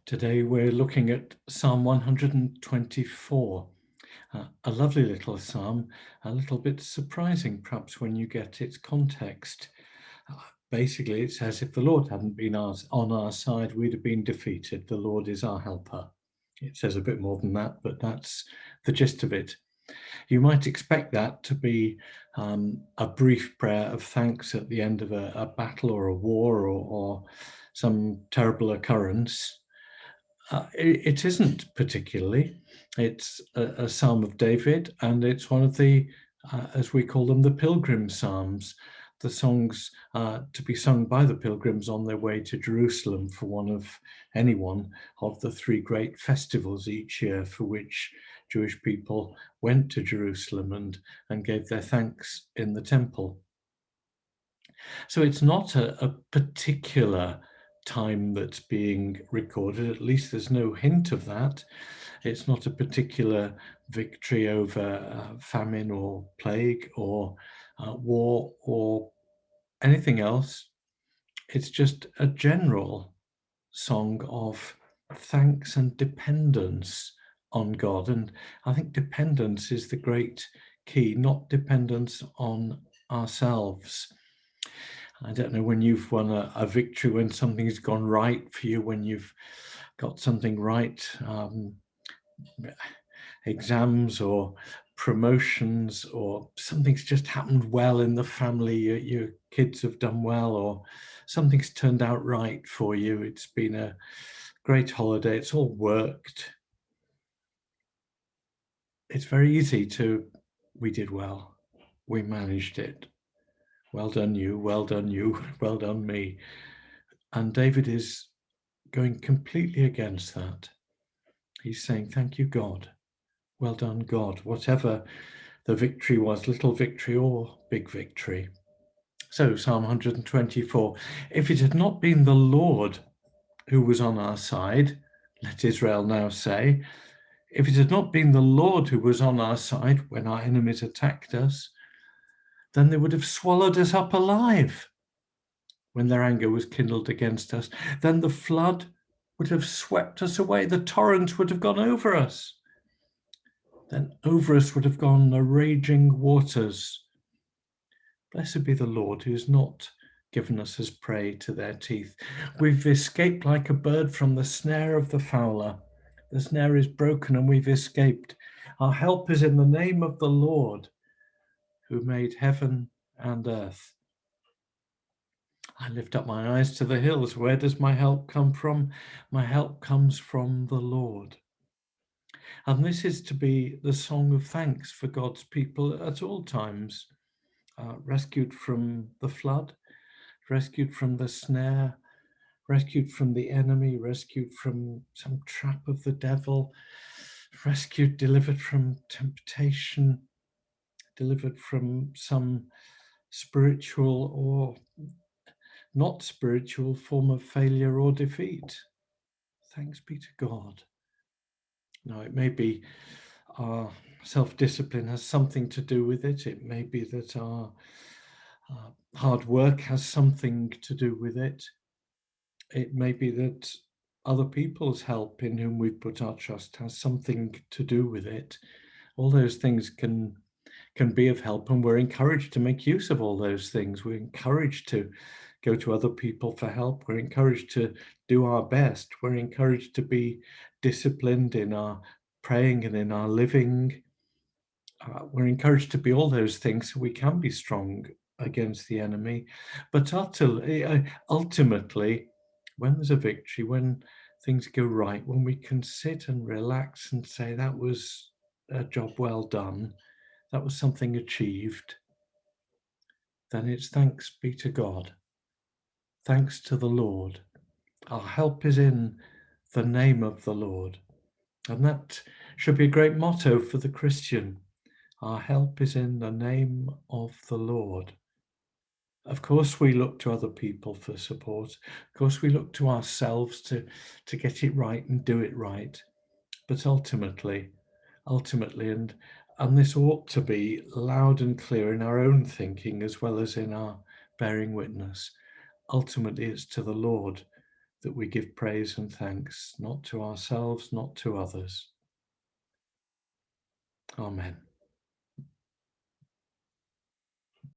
Today we're looking at Psalm 124, a lovely little psalm, a little bit surprising perhaps when you get its context. Uh, Basically, it says, if the Lord hadn't been on our side, we'd have been defeated. The Lord is our helper. It says a bit more than that, but that's the gist of it. You might expect that to be a brief prayer of thanks at the end of a battle or a war or some terrible occurrence. It isn't particularly. It's a Psalm of David, and it's one of the, as we call them, the Pilgrim Psalms, the songs to be sung by the pilgrims on their way to Jerusalem for any one of the three great festivals each year for which Jewish people went to Jerusalem and gave their thanks in the temple. So it's not a particular time that's being recorded, at least there's no hint of that. It's not a particular victory over famine or plague or war or anything else. It's just a general song of thanks and dependence on God. And I think dependence is the great key, not dependence on ourselves. I don't know when you've won a victory, when something's gone right for you, when you've got something right, exams or promotions, or something's just happened well in the family, your kids have done well, or something's turned out right for you. It's been a great holiday, it's all worked. It's very easy we did well, we managed it, well done you, well done you, well done me. And David is going completely against that. He's saying, thank you, God. Well done, God. Whatever the victory was, little victory or big victory. So Psalm 124, if it had not been the Lord who was on our side, let Israel now say, if it had not been the Lord who was on our side when our enemies attacked us, then they would have swallowed us up alive when their anger was kindled against us. Then the flood would have swept us away. The torrent would have gone over us. Then over us would have gone the raging waters. Blessed be the Lord who has not given us as prey to their teeth. We've escaped like a bird from the snare of the fowler. The snare is broken and we've escaped. Our help is in the name of the Lord who made heaven and earth. I lift up my eyes to the hills. Where does my help come from? My help comes from the Lord. And this is to be the song of thanks for God's people at all times. Rescued from the flood, rescued from the snare, rescued from the enemy, rescued from some trap of the devil, rescued, delivered from temptation, delivered from some spiritual or not spiritual form of failure or defeat. Thanks be to God. Now, it may be our self-discipline has something to do with it. It may be that our hard work has something to do with it. It may be that other people's help in whom we put our trust has something to do with it. All those things can be of help, and we're encouraged to make use of all those things. We're encouraged to go to other people for help. We're encouraged to do our best. We're encouraged to be disciplined in our praying and in our living. We're encouraged to be all those things so we can be strong against the enemy. But ultimately, when there's a victory, when things go right, when we can sit and relax and say that was a job well done, that was something achieved, then it's thanks be to God. Thanks to the Lord. Our help is in the name of the Lord. And that should be a great motto for the Christian. Our help is in the name of the Lord. Of course, we look to other people for support. Of course, we look to ourselves to get it right and do it right. But ultimately, and this ought to be loud and clear in our own thinking as well as in our bearing witness. Ultimately, it's to the Lord that we give praise and thanks, not to ourselves, not to others. Amen.